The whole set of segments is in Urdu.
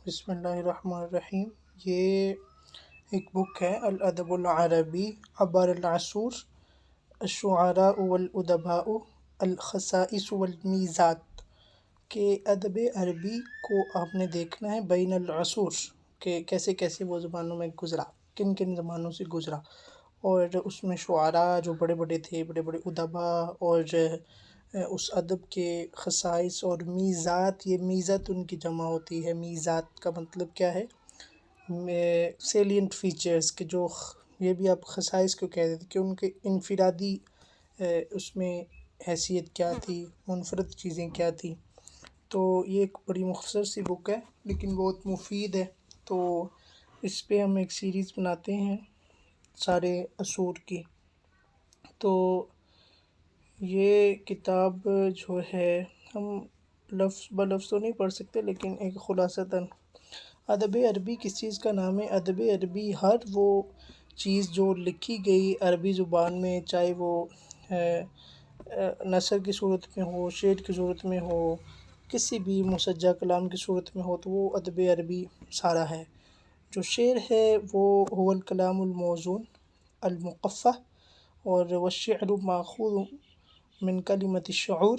بسم اللہ الرحمن الرحیم۔ یہ ایک بک ہے، الادب العربی عبر العصور، الشعراء والادباء، الخصائص والمیزات، کہ ادب عربی کو آپ نے دیکھنا ہے بین العصور، کہ کیسے کیسے وہ زبانوں میں گزرا، کن کن زبانوں سے گزرا، اور اس میں شعراء جو بڑے بڑے تھے، بڑے بڑے ادباء، اور اس ادب کے خصائص اور میزات۔ یہ میزت ان کی جمع ہوتی ہے۔ میزات کا مطلب کیا ہے؟ سیلینٹ فیچرز، کہ جو یہ بھی آپ خصائص کو کہہ دیتے کہ ان کے انفرادی اس میں حیثیت کیا تھی، منفرد چیزیں کیا تھیں۔ تو یہ ایک بڑی مختصر سی بک ہے لیکن بہت مفید ہے۔ تو اس پہ ہم ایک سیریز بناتے ہیں سارے عصور کی۔ تو یہ کتاب جو ہے ہم لفظ بلفظ تو نہیں پڑھ سکتے، لیکن ایک خلاصتاً ادب عربی کس چیز کا نام ہے؟ ادب عربی ہر وہ چیز جو لکھی گئی عربی زبان میں، چاہے وہ نثر کی صورت میں ہو، شعر کی صورت میں ہو، کسی بھی مسجع کلام کی صورت میں ہو، تو وہ ادب عربی سارا ہے۔ جو شعر ہے وہ هو الکلام الموزون المقفع، اور والشعر ماخوذ من کلمۃ الشعور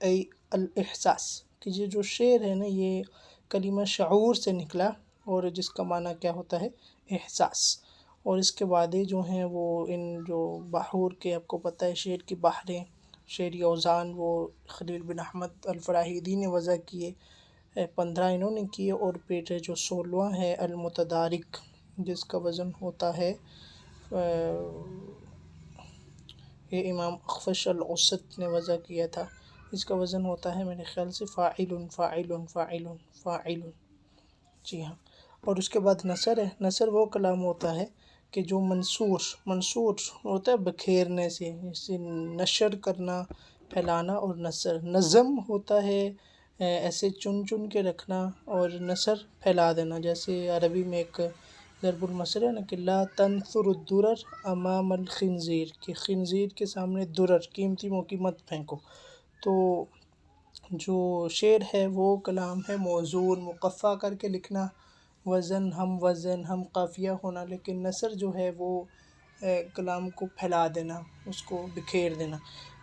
ای الاحساس، کہ یہ جو شعر ہے نا، یہ کلمہ شعور سے نکلا، اور جس کا معنی کیا ہوتا ہے؟ احساس۔ اور اس کے بعد جو ہیں وہ ان جو بحور کے، آپ کو پتہ ہے شعر کی بحریں، شعری اوزان، وہ خلیل بن احمد الفراہیدی نے وضع کیے، 15 انہوں نے کیے، اور پھر جو 16واں ہے المتدارک، جس کا وزن ہوتا ہے یہ امام اخفش العسد نے وضع کیا تھا، اس کا وزن ہوتا ہے میرے خیال سے فاعل فاعل فاعل فاعل۔ جی ہاں۔ اور اس کے بعد نثر ہے۔ نثر وہ کلام ہوتا ہے کہ جو منثور ہوتا ہے بکھیرنے سے، جیسے نشر کرنا، پھیلانا، اور نثر نظم ہوتا ہے ایسے چن چن کے رکھنا، اور نثر پھیلا دینا۔ جیسے عربی میں ایک ضرب المثل ہے نا کہ لا تنثر الدرر امام الخنزیر، کہ خنزیر کے سامنے درر، قیمتی موتی مت پھینکو۔ تو جو شعر ہے وہ کلام ہے موزون، مقفع کر کے لکھنا، وزن ہم قافیہ ہونا، لیکن نثر جو ہے وہ کلام کو پھیلا دینا، اس کو بکھیر دینا۔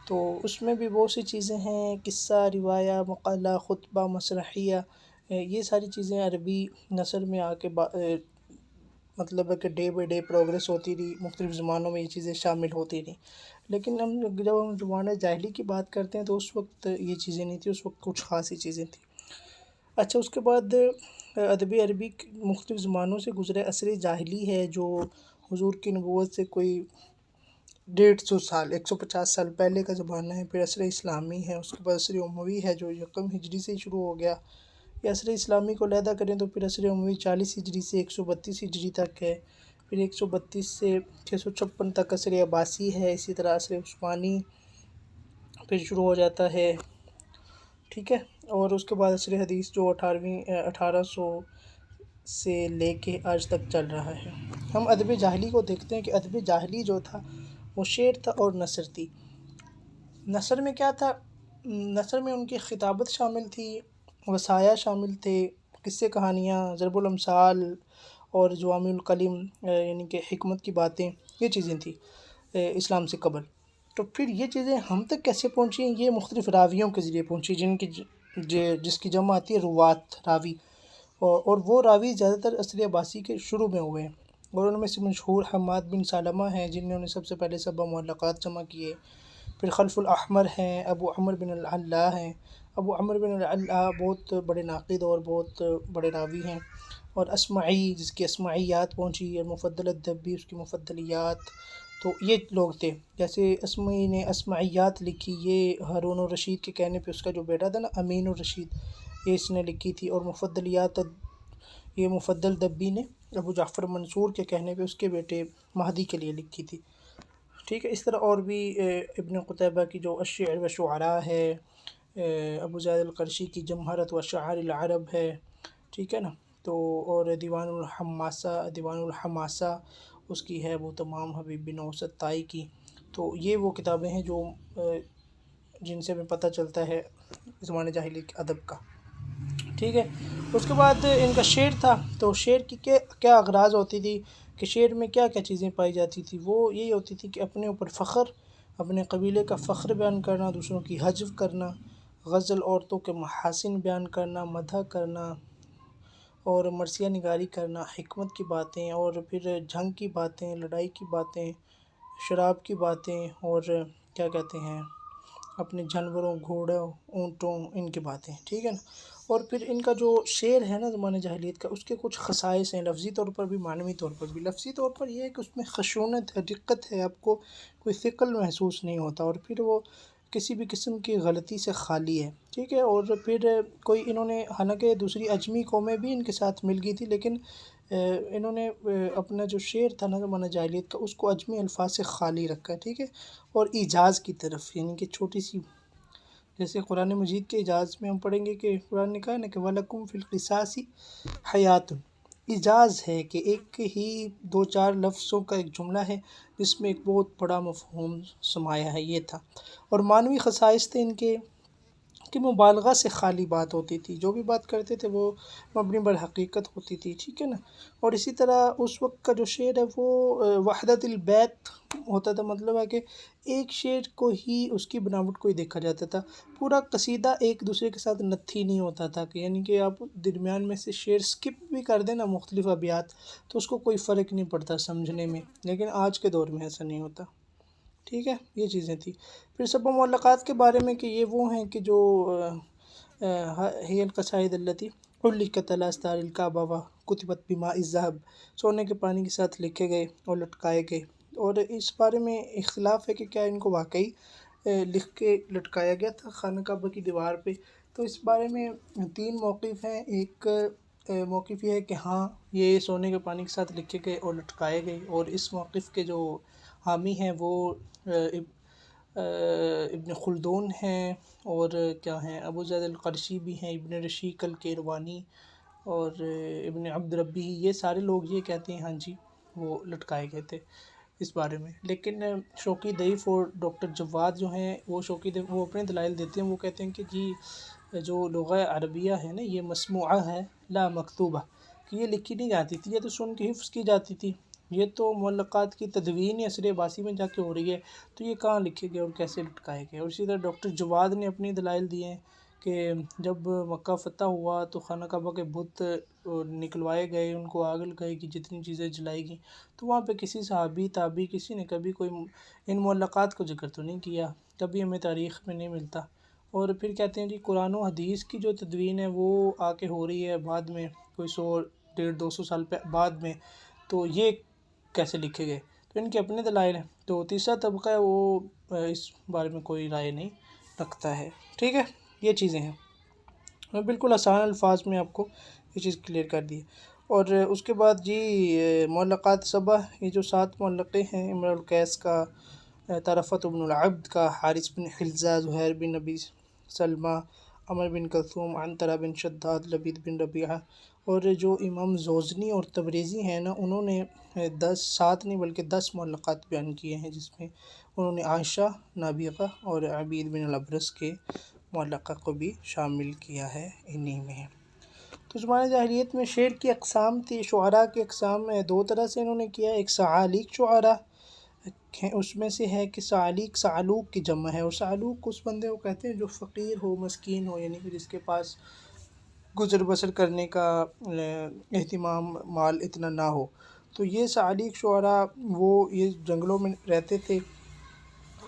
تو اس میں بھی بہت سی چیزیں ہیں، قصہ، روایہ، مقالہ، خطبہ، مسرحیہ، یہ ساری چیزیں عربی نثر میں آ کے مطلب ہے کہ ڈے بائی ڈے پروگریس ہوتی رہی، مختلف زبانوں میں یہ چیزیں شامل ہوتی رہیں۔ لیکن جب ہم زمانہ جاہلی کی بات کرتے ہیں تو اس وقت یہ چیزیں نہیں تھیں، اس وقت کچھ خاصی چیزیں تھیں۔ اچھا، اس کے بعد ادب عربی مختلف زمانوں سے گزرے۔ عصر جاہلی ہے جو حضور کی نبوت سے کوئی 150 سال 150 سال پہلے کا زمانہ ہے۔ پھر عصر اسلامی ہے، اس کے بعد عصر اموی ہے جو 1 ہجری سے شروع ہو گیا۔ یا عصر اسلامی کو علیحدہ کریں تو پھر عصر اموی 40 ہجری سے 132 ہجری تک ہے۔ پھر 132 سے 656 تک عصر عباسی ہے۔ اسی طرح عصر عثمانی پھر شروع ہو جاتا ہے، ٹھیک ہے۔ اور اس کے بعد عصر حدیث جو 1800 سے لے کے آج تک چل رہا ہے۔ ہم ادب جاہلی کو دیکھتے ہیں کہ ادب جاہلی جو تھا وہ شعر تھا اور نثر تھی۔ نثر میں کیا تھا؟ نثر میں ان کی خطابت شامل تھی، وصایا شامل تھے، قصے، کہانیاں، ضرب الامثال، اور جوامع الکلم، یعنی کہ حکمت کی باتیں، یہ چیزیں تھیں اسلام سے قبل۔ تو پھر یہ چیزیں ہم تک کیسے پہنچی ہیں؟ یہ مختلف راویوں کے ذریعے پہنچی، جس کی جمع آتی ہے روات، راوی، اور وہ راوی زیادہ تر عصر عباسی کے شروع میں ہوئے ہیں، اور ان میں سے مشہور حماد بن سلمہ ہیں جنہوں نے سب سے پہلے 7 معلقات جمع کیے۔ پھر خلف الاحمر ہیں، ابو عمر بن العلاء ہیں۔ ابو عمر بن العلاء بہت بڑے ناقد اور بہت بڑے راوی ہیں۔ اور اسمعی، جس کی اسمعیات پہنچی، اور مفضل الدبی، اس کی مفضلیات، تو یہ لوگ تھے۔ جیسے اسمعی نے اسمعیات لکھی، یہ ہارون الرشید کے کہنے پہ، اس کا جو بیٹا تھا نا امین الرشید، یہ اس نے لکھی تھی۔ اور مفضلیات یہ مفضل دبی نے ابو جعفر منصور کے کہنے پہ اس کے بیٹے مہدی کے لیے لکھی تھی، ٹھیک ہے۔ اس طرح اور بھی ابن قتیبہ کی جو الشعر و شعراء ہے، ابو زید القرشی کی جمہرت و شعار العرب ہے، ٹھیک ہے نا۔ تو اور دیوان الحماسہ اس کی ہے، وہ تمام حبیب بن اوسط طائی کی۔ تو یہ وہ کتابیں ہیں جو جن سے ہمیں پتہ چلتا ہے زمانہ جاہلی کے ادب کا، ٹھیک ٹھیک ہے. اس کے بعد ان کا شعر تھا. تو شعر کی کیا اغراض ہوتی تھی کہ شعر میں کیا کیا چیزیں پائی جاتی تھی؟ وہ یہی ہوتی تھی کہ اپنے اوپر فخر، اپنے قبیلے کا فخر بیان کرنا، دوسروں کی حجو کرنا، غزل عورتوں کے محاسن بیان کرنا، مدح کرنا اور مرثیہ نگاری کرنا، حکمت کی باتیں، اور پھر جنگ کی باتیں، لڑائی کی باتیں، شراب کی باتیں، اور کیا کہتے ہیں اپنے جانوروں، گھوڑوں، اونٹوں، ان کی باتیں. ٹھیک ہے نا. اور پھر ان کا جو شعر ہے نا زمانہ جاہلیت کا، اس کے کچھ خصائص ہیں، لفظی طور پر بھی معنوی طور پر بھی. لفظی طور پر یہ ہے کہ اس میں خشونت ہے، دقت ہے، آپ کو کوئی ثقل محسوس نہیں ہوتا، اور پھر وہ کسی بھی قسم کی غلطی سے خالی ہے. ٹھیک ہے. اور پھر کوئی انہوں نے، حالانکہ دوسری اجمی قومیں بھی ان کے ساتھ مل گئی تھی، لیکن انہوں نے اپنا جو شعر تھا نا زمانہ جاہلیت کا، اس کو اجمی الفاظ سے خالی رکھا ہے. ٹھیک ہے. اور ایجاز کی طرف، یعنی کہ چھوٹی سی، جیسے قرآن مجید کے اعجاز میں ہم پڑھیں گے کہ قرآن نے کہا نا کہ وَلَكُمْ فِي الْقِصَاصِ حَيَاتٌ. اعجاز ہے کہ ایک ہی دو چار لفظوں کا ایک جملہ ہے جس میں ایک بہت بڑا مفہوم سمایا ہے. یہ تھا. اور معنوی خصائص تھے ان کے کہ مبالغہ سے خالی بات ہوتی تھی، جو بھی بات کرتے تھے وہ مبنی بر حقیقت ہوتی تھی. ٹھیک ہے نا. اور اسی طرح اس وقت کا جو شعر ہے وہ وحدت البیت ہوتا تھا. مطلب ہے کہ ایک شعر کو ہی اس کی بناوٹ کو ہی دیکھا جاتا تھا، پورا قصیدہ ایک دوسرے کے ساتھ نتھی نہیں ہوتا تھا، کہ یعنی کہ آپ درمیان میں سے شعر سکپ بھی کر دیں نا مختلف ابیات تو اس کو کوئی فرق نہیں پڑتا سمجھنے میں. لیکن آج کے دور میں ایسا نہیں ہوتا. ٹھیک ہے. یہ چیزیں تھیں. پھر سب معلقات کے بارے میں کہ یہ وہ ہیں کہ جو ہی القصائد التی علقت علی استار الکعبہ و کتبت بماء الذہب، سونے کے پانی کے ساتھ لکھے گئے اور لٹکائے گئے. اور اس بارے میں اختلاف ہے کہ کیا ان کو واقعی لکھ کے لٹکایا گیا تھا خانہ کعبہ کی دیوار پہ. تو اس بارے میں 3 موقف ہیں. ایک موقف یہ ہے کہ ہاں یہ سونے کے پانی کے ساتھ لکھے گئے اور لٹکائے گئے، اور اس موقف کے جو حامی ہیں وہ ابن خلدون ہیں، اور کیا ہیں ابو زید القرشی بھی ہیں، ابن رشیق الکیروانی اور ابن عبد ربی، یہ سارے لوگ یہ کہتے ہیں ہاں جی وہ لٹکائے گئے تھے اس بارے میں. لیکن شوقی ضعیف اور ڈاکٹر جواد جو ہیں وہ شوقی ضعیف وہ اپنے دلائل دیتے ہیں. وہ کہتے ہیں کہ جی جو لغہ عربیہ ہے نا یہ مسموعہ ہے لا مکتوبہ، کہ یہ لکھی نہیں جاتی تھی، یہ تو سن کے حفظ کی جاتی تھی. یہ تو معلقات کی تدوین ہی عصر عباسی میں جا کے ہو رہی ہے، تو یہ کہاں لکھے گئے اور کیسے لٹکائے گئے. اور اسی طرح ڈاکٹر جواد نے اپنی دلائل دیے ہیں کہ جب مکہ فتح ہوا تو خانہ کعبہ کے بت نکلوائے گئے، ان کو آگ لگائی گئی، جتنی چیزیں جلائی گئیں، تو وہاں پہ کسی صحابی تابعی کسی نے کبھی کوئی ان معلقات کو ذکر تو نہیں کیا، کبھی ہمیں تاریخ میں نہیں ملتا. اور پھر کہتے ہیں جی قرآن و حدیث کی جو تدوین ہے وہ آ کے ہو رہی ہے بعد میں، کوئی 100 150 200 سال بعد میں، تو یہ کیسے لکھے گئے. تو ان کے اپنے دلائل ہیں. تو تیسرا طبقہ ہے وہ اس بارے میں کوئی رائے نہیں رکھتا ہے. ٹھیک ہے. یہ چیزیں ہیں. میں بالکل آسان الفاظ میں آپ کو یہ چیز کلیئر کر دی. اور اس کے بعد جی معلقات 7، یہ جو 7 معلقے ہیں، امرؤ القیس کا، طرفۃ بن العبد کا، حارث بن حلزہ، زہیر بن نبی سلمہ، عمر بن کلثوم، عنترہ بن شداد، لبید بن ربیعہ، اور جو امام زوزنی اور تبریزی ہیں نا انہوں نے 7 نہیں بلکہ 10 معلقات بیان کیے ہیں، جس میں انہوں نے عائشہ، نابغہ اور عبید بن الابرس کے معلقہ کو بھی شامل کیا ہے انہی میں. تو زمانہ جاہلیت میں شعر کی اقسام تھی، شعراء کی اقسام 2 طرح سے انہوں نے کیا. ایک سعالیق شعراء ہیں، اس میں سے ہے کہ سعالیق سعلوق کی جمع ہے، اور سعلوق اس بندے کو کہتے ہیں جو فقیر ہو، مسکین ہو، یعنی کہ جس کے پاس گزر بسر کرنے کا اہتمام مال اتنا نہ ہو. تو یہ سعالیق شعراء وہ یہ جنگلوں میں رہتے تھے،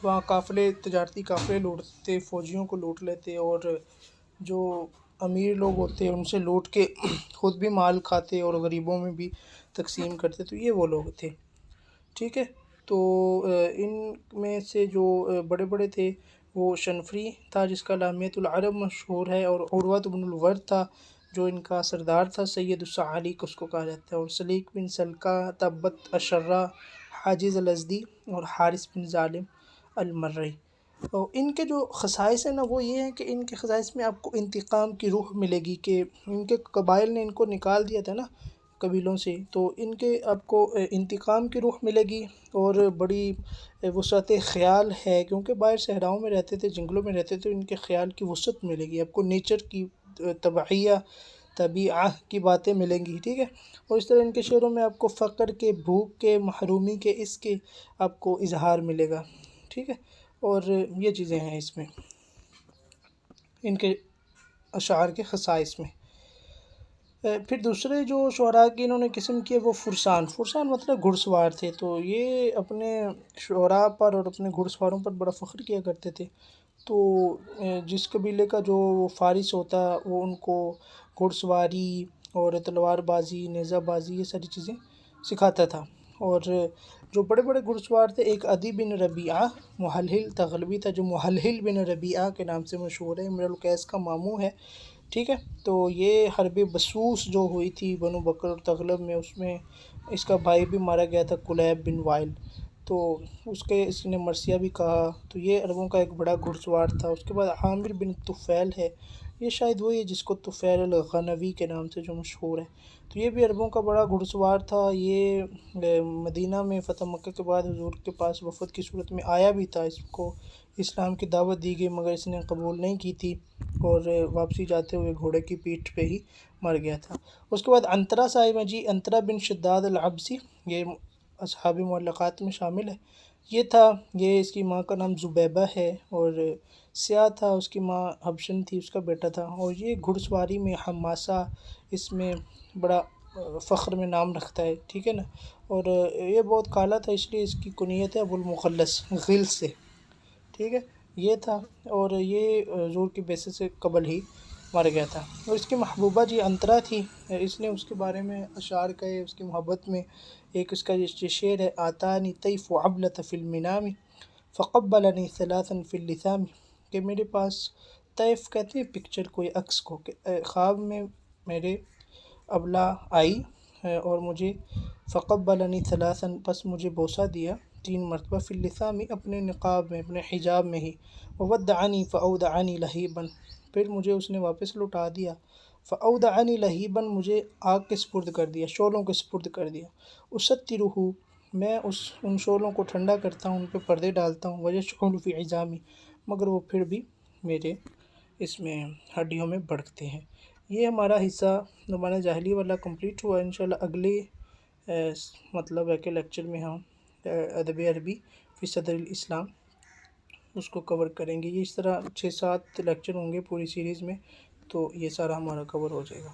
وہاں قافلے، تجارتی قافلے لوٹتے، فوجیوں کو لوٹ لیتے، اور جو امیر لوگ ہوتے ان سے لوٹ کے خود بھی مال کھاتے اور غریبوں میں بھی تقسیم کرتے. تو یہ وہ لوگ تھے. ٹھیک ہے. تو ان میں سے جو بڑے بڑے تھے وہ شنفری تھا جس کا لامیۃ العرب مشہور ہے، اور عروۃ بن الورد تھا جو ان کا سردار تھا، سید السعالیق اس کو کہا جاتا ہے، اور سلیق بن سلکہ، تبت اشرہ، حاجز الازدی اور حارث بن ظالم المری. اور ان کے جو خصائص ہیں نا وہ یہ ہیں کہ ان کے خصائص میں آپ کو انتقام کی روح ملے گی، کہ ان کے قبائل نے ان کو نکال دیا تھا نا قبیلوں سے، تو ان کے آپ کو انتقام کی روح ملے گی، اور بڑی وسعت خیال ہے، کیونکہ باہر صحراؤں میں رہتے تھے، جنگلوں میں رہتے تھے، ان کے خیال کی وسعت ملے گی آپ کو، نیچر کی طبعیہ طبیعہ کی باتیں ملیں گی، ٹھیک ہے۔ اور اس طرح ان کے شعروں میں آپ کو فقر کے، بھوک کے، محرومی کے، اس کے آپ کو اظہار ملے گا، ٹھیک ہے۔ اور یہ چیزیں ہیں اس میں ان کے اشعار کے خصائص میں۔ پھر دوسرے جو شعراء کی انہوں نے قسم کیے وہ فرسان مطلب گھڑ سوار تھے، تو یہ اپنے شعراء پر اور اپنے گھڑ سواروں پر بڑا فخر کیا کرتے تھے۔ تو جس قبیلے کا جو فارس ہوتا وہ ان کو گھڑ سواری اور تلوار بازی، نیزہ بازی، یہ ساری چیزیں سکھاتا تھا۔ اور جو بڑے بڑے گھڑ سوار تھے، ایک عدی بن ربیعہ محلحل تغلبی تھا، جو محلحل بن ربیعہ کے نام سے مشہور ہے، امرؤ القیس کا ماموں ہے، ٹھیک ہے۔ تو یہ حرب بسوس جو ہوئی تھی بنو بکر اور تغلب میں، اس میں اس کا بھائی بھی مارا گیا تھا، کلیب بن وائل، تو اس نے مرثیہ بھی کہا، تو یہ عربوں کا ایک بڑا گھڑ سوار تھا۔ اس کے بعد عامر بن طفیل ہے، یہ شاید وہی ہے جس کو طفیل الغنوی کے نام سے جو مشہور ہے، تو یہ بھی عربوں کا بڑا گھڑ سوار تھا۔ یہ مدینہ میں فتح مکہ کے بعد حضور کے پاس وفد کی صورت میں آیا بھی تھا، اس کو اسلام کی دعوت دی گئی مگر اس نے قبول نہیں کی تھی، اور واپسی جاتے ہوئے گھوڑے کی پیٹھ پہ ہی مر گیا تھا۔ اس کے بعد انطرا صاحب ہیں جی، انطرا بن شداد العبسی، یہ اصحاب معلقات میں شامل ہے۔ یہ تھا، یہ اس کی ماں کا نام زبیبہ ہے، اور سیاہ تھا، اس کی ماں حبشن تھی، اس کا بیٹا تھا، اور یہ گھڑ سواری میں حماسہ اس میں بڑا فخر میں نام رکھتا ہے، ٹھیک ہے نا۔ اور یہ بہت کالا تھا، اس لیے اس کی کنیت ہے ابو المغلس، غلس سے، ٹھیک ہے، یہ تھا۔ اور یہ حضور کی بعثت سے قبل ہی مر گیا تھا۔ اور اس کی محبوبہ جی انطرا تھی، اس نے اس کے بارے میں اشعار کہے، اس کی محبت میں ایک اس کا یہ شعر ہے: آتانی طیف عبلۃ فی المنام فقبلنی ثلاثا فی اللثام، کہ میرے پاس طیف کہتے ہیں پکچر کوئی عکس کو، کہ خواب میں میرے ابلہ آئی اور مجھے فقبلنی ثلاثا، پس مجھے بوسہ دیا 3 مرتبہ، فی اللثام اپنے نقاب میں، اپنے حجاب میں ہی، وودعنی فاودعنی لہیبا، پھر مجھے اس نے واپس لوٹا دیا، فاودعنی لہیبا، مجھے آگ کے سپرد کر دیا، شعلوں کے سپرد کر دیا، اسطرہ، میں ان شعلوں کو ٹھنڈا کرتا ہوں، ان پہ پردے ڈالتا ہوں، ویشعل فی عظامی، مگر وہ پھر بھی میرے اس میں ہڈیوں میں بھڑکتے ہیں۔ یہ ہمارا حصہ زمانہ جاہلیہ والا کمپلیٹ ہوا۔ انشاءاللہ اگلے مطلب ہے کہ لیکچر میں ہم ادب عربی فی صدر الاسلام اس کو کور کریں گے۔ یہ اس طرح 6-7 لیکچر ہوں گے پوری سیریز میں، تو یہ سارا ہمارا کور ہو جائے گا۔